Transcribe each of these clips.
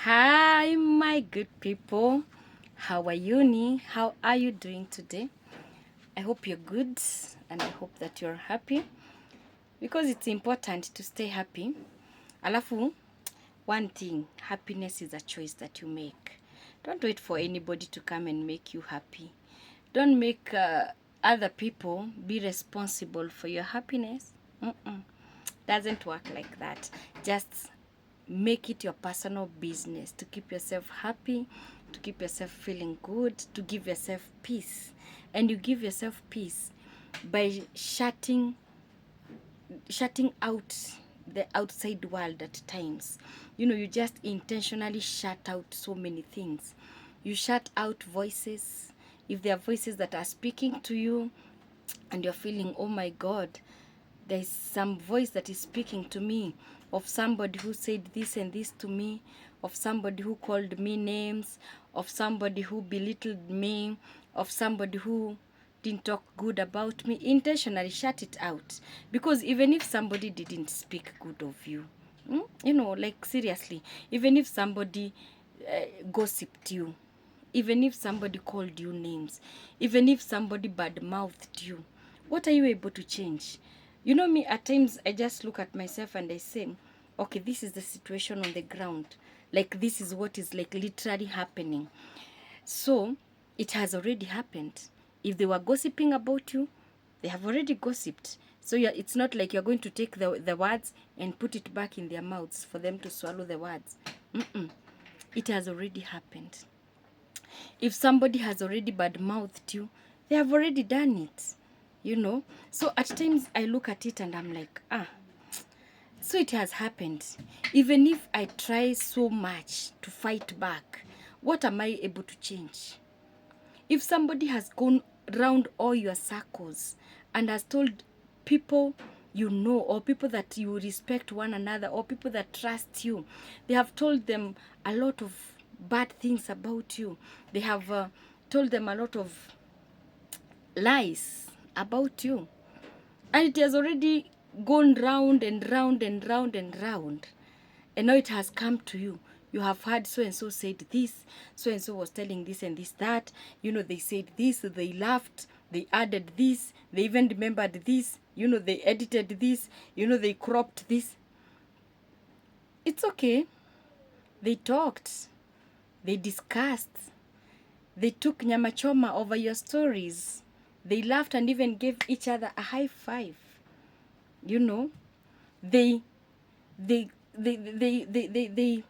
Hi, my good people. How are you? How are you doing today? I hope you're good and I hope that you're happy because it's important to stay happy. Alafu, one thing, happiness is a choice that you make. Don't wait for anybody to come and make you happy. Don't make other people be responsible for your happiness. Doesn't work like that. Just make it your personal business to keep yourself happy, to keep yourself feeling good, to give yourself peace. And you give yourself peace by shutting out the outside world at times. You just intentionally shut out so many things. You shut out voices. If there are voices that are speaking to you and you're feeling, oh my God, there's some voice that is speaking to me of somebody who said this and this to me, of somebody who called me names, of somebody who belittled me, of somebody who didn't talk good about me. Intentionally shut it out, because even if somebody didn't speak good of you, like seriously, even if somebody gossiped you, even if somebody called you names, even if somebody bad-mouthed you, what are you able to change? Me, at times I just look at myself and I say, okay, this is the situation on the ground. Like, this is what is like literally happening. So it has already happened. If they were gossiping about you, they have already gossiped. So it's not like you're going to take the words and put it back in their mouths for them to swallow the words. It has already happened. If somebody has already bad-mouthed you, they have already done it. So at times I look at it and I'm like, so it has happened. Even if I try so much to fight back, what am I able to change? If somebody has gone round all your circles and has told people or people that you respect one another, or people that trust you, they have told them a lot of bad things about you. They have told them a lot of lies about you. And it has already gone round and round and round and round. And now it has come to you. You have heard so-and-so said this, so-and-so was telling this and this, that. They said this, they laughed, they added this, they even remembered this, they edited this, they cropped this. It's okay. They talked. They discussed. They took nyamachoma over your stories. They laughed and even gave each other a high five. They they they they they they they,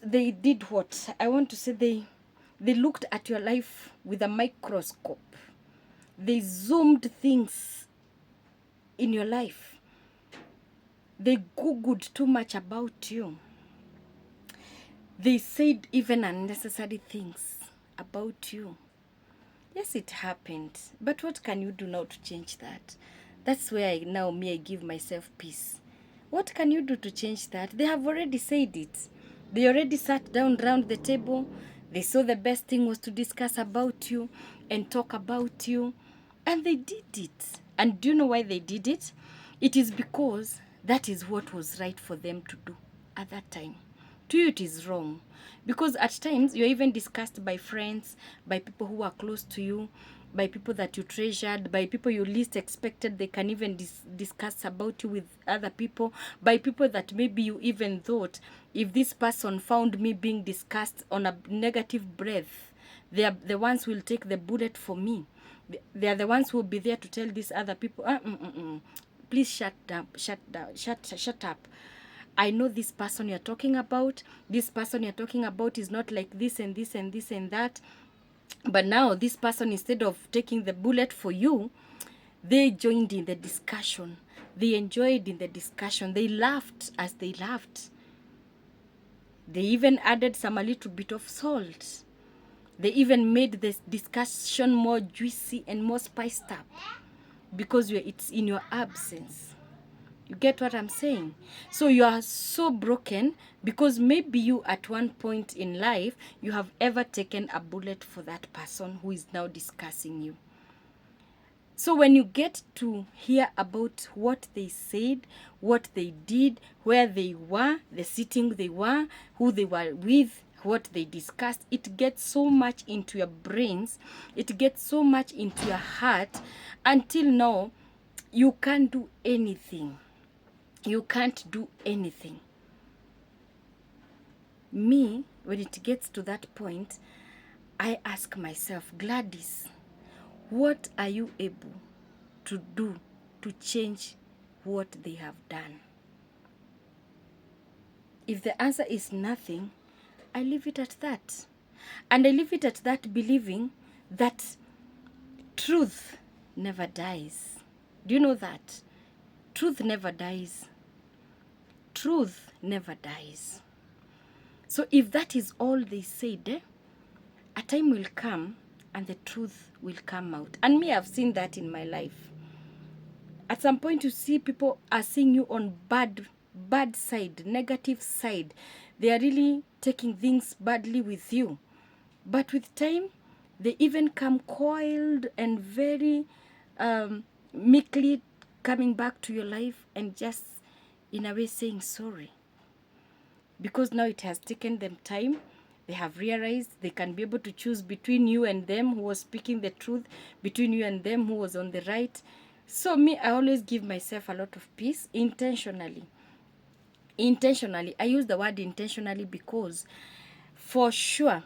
they did what? I want to say they looked at your life with a microscope. They zoomed things in your life. They googled too much about you. They said even unnecessary things about you. Yes, it happened. But what can you do now to change that? That's where I give myself peace. What can you do to change that? They have already said it. They already sat down round the table. They saw the best thing was to discuss about you and talk about you. And they did it. And do you know why they did it? It is because that is what was right for them to do at that time. To you, it is wrong. Because at times, you're even discussed by friends, by people who are close to you, by people that you treasured, by people you least expected they can even discuss about you with other people, by people that maybe you even thought, if this person found me being discussed on a negative breath, they are the ones who will take the bullet for me. They are the ones who will be there to tell these other people, please shut up. I know this person you're talking about. This person you're talking about is not like this and this and this and that. But now this person, instead of taking the bullet for you, they joined in the discussion. They enjoyed in the discussion. They laughed as they laughed. They even added a little bit of salt. They even made this discussion more juicy and more spiced up because it's in your absence. You get what I'm saying? So you are so broken because maybe you at one point in life, you have ever taken a bullet for that person who is now discussing you. So when you get to hear about what they said, what they did, where they were, the sitting they were, who they were with, what they discussed, it gets so much into your brains, it gets so much into your heart, until now you can't do anything. You can't do anything. Me, when it gets to that point, I ask myself, Gladys, what are you able to do to change what they have done? If the answer is nothing, I leave it at that. And I leave it at that, believing that truth never dies. Do you know that? Truth never dies. Truth never dies. So if that is all they said, a time will come and the truth will come out. And me, I've seen that in my life. At some point, you see people are seeing you on bad side, negative side. They are really taking things badly with you. But with time, they even come coiled and very meekly coming back to your life and just in a way saying sorry. Because now it has taken them time. They have realized they can be able to choose between you and them who was speaking the truth, between you and them who was on the right. So me, I always give myself a lot of peace intentionally. Intentionally. I use the word intentionally because for sure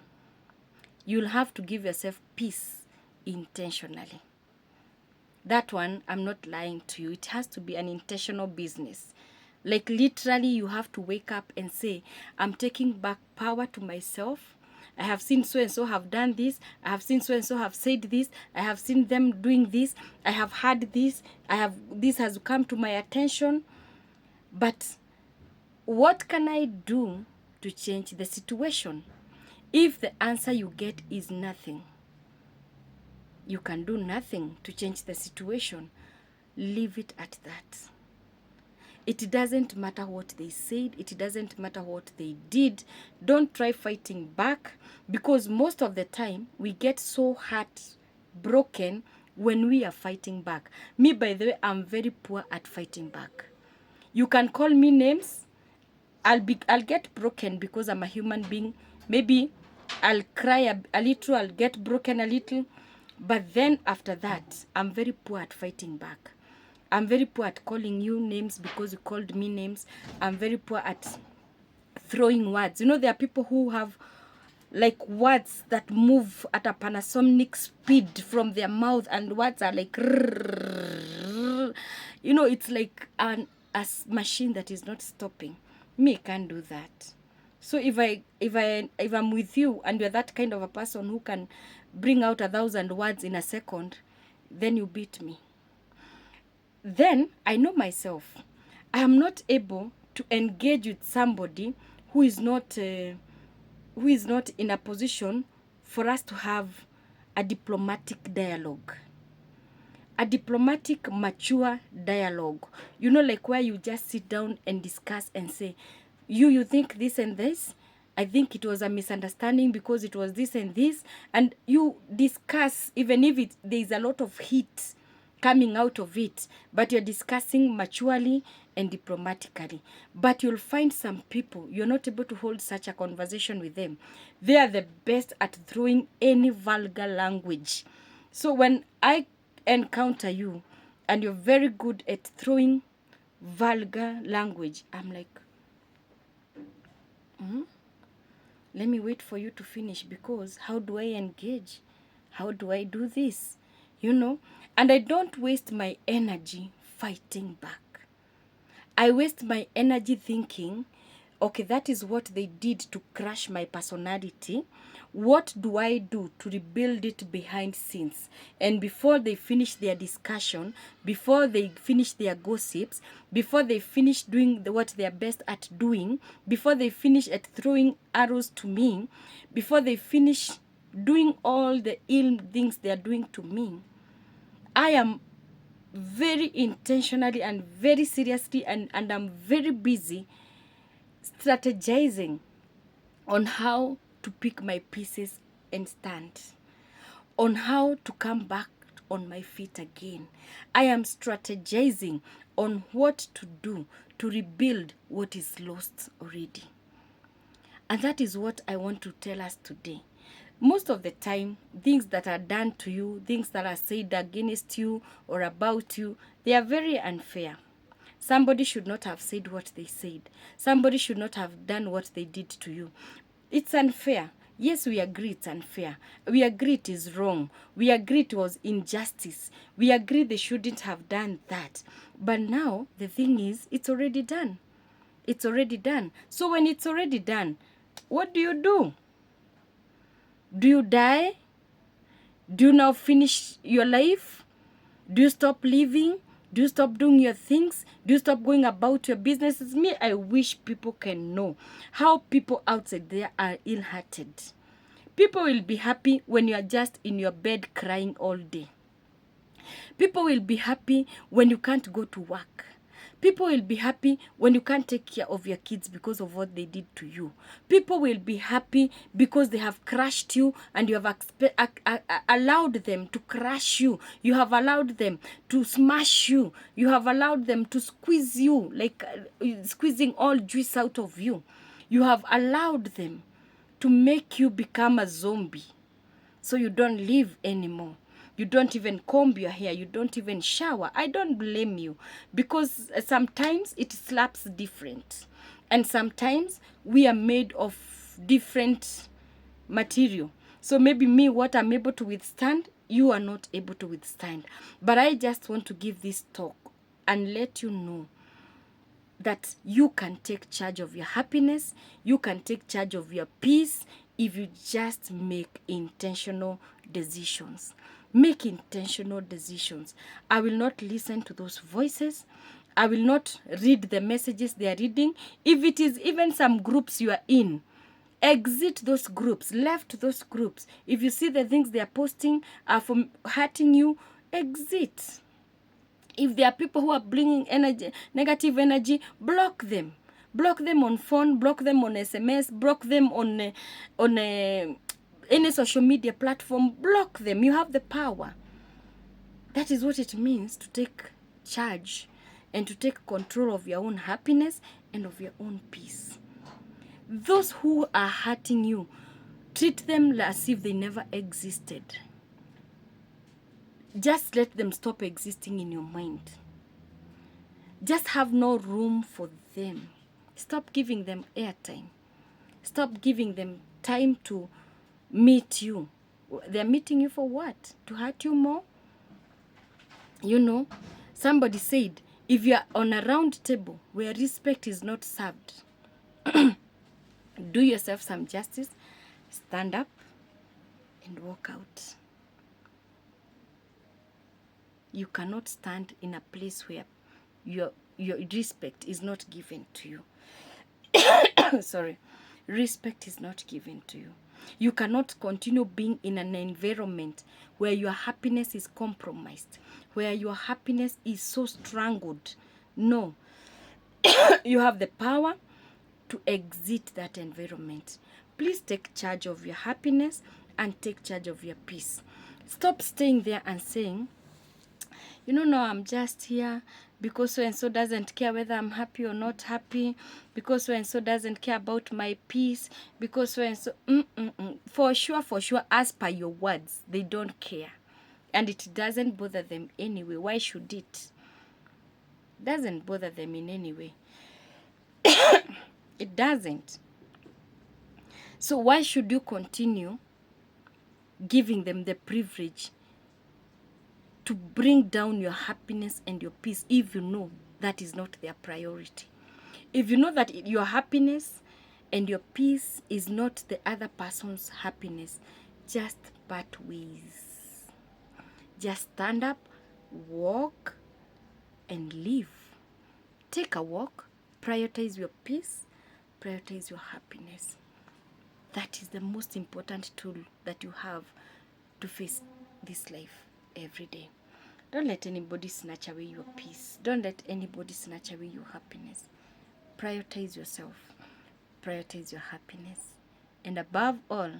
you'll have to give yourself peace intentionally. That one, I'm not lying to you. It has to be an intentional business. Like literally you have to wake up and say, I'm taking back power to myself. I have seen so and so have done this. I have seen so and so have said this. I have seen them doing this. I have heard this. This has come to my attention. But what can I do to change the situation? If the answer you get is nothing, you can do nothing to change the situation. Leave it at that. It doesn't matter what they said. It doesn't matter what they did. Don't try fighting back, because most of the time we get so heartbroken when we are fighting back. Me, by the way, I'm very poor at fighting back. You can call me names. I'll get broken because I'm a human being. Maybe I'll cry a little. I'll get broken a little. But then after that, I'm very poor at fighting back. I'm very poor at calling you names because you called me names. I'm very poor at throwing words. You know, there are people who have like words that move at a Panasonic speed from their mouth, and words are like, you know, it's like a machine that is not stopping. Me can't do that. So if I'm with you and you're that kind of a person who can bring out 1,000 words in a second, then you beat me. Then I know myself. I am not able to engage with somebody who is not in a position for us to have a diplomatic dialogue. A diplomatic, mature dialogue. You know, like where you just sit down and discuss and say, you think this and this. I think it was a misunderstanding because it was this and this. And you discuss, even if there is a lot of heat coming out of it, but you're discussing maturely and diplomatically. But you'll find some people, you're not able to hold such a conversation with them. They are the best at throwing any vulgar language. So when I encounter you and you're very good at throwing vulgar language, I'm like, let me wait for you to finish, because how do I engage? How do I do this? You know? And I don't waste my energy fighting back. I waste my energy thinking, okay, that is what they did to crush my personality. What do I do to rebuild it behind scenes? And before they finish their discussion, before they finish their gossips, before they finish doing what they are best at doing, before they finish at throwing arrows to me, before they finish doing all the ill things they are doing to me, I am very intentionally and very seriously and I'm very busy strategizing on how to pick my pieces and stand, on how to come back on my feet again. I am strategizing on what to do to rebuild what is lost already. And that is what I want to tell us today. Most of the time, things that are done to you, things that are said against you or about you, they are very unfair. Somebody should not have said what they said. Somebody should not have done what they did to you. It's unfair. Yes, we agree it's unfair. We agree it is wrong. We agree it was injustice. We agree they shouldn't have done that. But now, the thing is, it's already done. It's already done. So when it's already done, what do? Do you die? Do you now finish your life? Do you stop living? Do you stop doing your things? Do you stop going about your businesses? Me, I wish people can know how people outside there are ill-hearted. People will be happy when you are just in your bed crying all day. People will be happy when you can't go to work. People will be happy when you can't take care of your kids because of what they did to you. People will be happy because they have crushed you and you have allowed them to crush you. You have allowed them to smash you. You have allowed them to squeeze you, like squeezing all juice out of you. You have allowed them to make you become a zombie so you don't live anymore. You don't even comb your hair. You don't even shower. I don't blame you because sometimes it slaps different. And sometimes we are made of different material. So maybe me, what I'm able to withstand, you are not able to withstand. But I just want to give this talk and let you know that you can take charge of your happiness. You can take charge of your peace if you just make intentional decisions. Make intentional decisions. I will not listen to those voices. I will not read the messages they are reading. If it is even some groups you are in, exit those groups, left those groups. If you see the things they are posting are from hurting you, exit. If there are people who are bringing energy, negative energy, block them. Block them on phone, block them on SMS, block them on any social media platform. Block them. You have the power. That is what it means to take charge and to take control of your own happiness and of your own peace. Those who are hurting you, treat them as if they never existed. Just let them stop existing in your mind. Just have no room for them. Stop giving them airtime. Stop giving them time to meet you. They're meeting you for what? To hurt you more? You know, somebody said, if you're on a round table where respect is not served, do yourself some justice, stand up, and walk out. You cannot stand in a place where your respect is not given to you. Sorry. Respect is not given to you. You cannot continue being in an environment where your happiness is compromised, where your happiness is so strangled. No. You have the power to exit that environment. Please take charge of your happiness and take charge of your peace. Stop staying there and saying, you know, no, I'm just here because so-and-so doesn't care whether I'm happy or not happy, because so-and-so doesn't care about my peace, because so-and-so... For sure, as per your words, they don't care. And it doesn't bother them anyway. Why should it? Doesn't bother them in any way. It doesn't. So why should you continue giving them the privilege to bring down your happiness and your peace if you know that is not their priority? If you know that your happiness and your peace is not the other person's happiness, just part ways. Just stand up, walk, and live. Take a walk, prioritize your peace, prioritize your happiness. That is the most important tool that you have to face this life every day. Don't let anybody snatch away your peace. Don't let anybody snatch away your happiness. Prioritize yourself. Prioritize your happiness. And above all,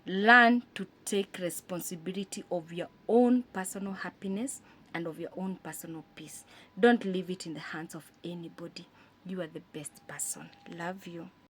Learn to take responsibility of your own personal happiness and of your own personal peace. Don't leave it in the hands of anybody. You are the best person. Love you.